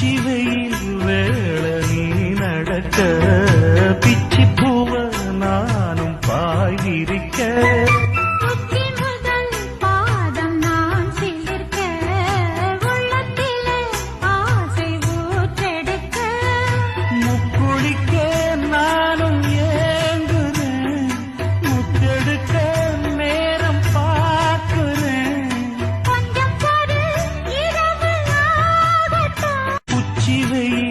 உச்சி வெயில் வேள நீ நடக்க பிச்சி பூவ நானும் பாய் விரிக்க வெயில்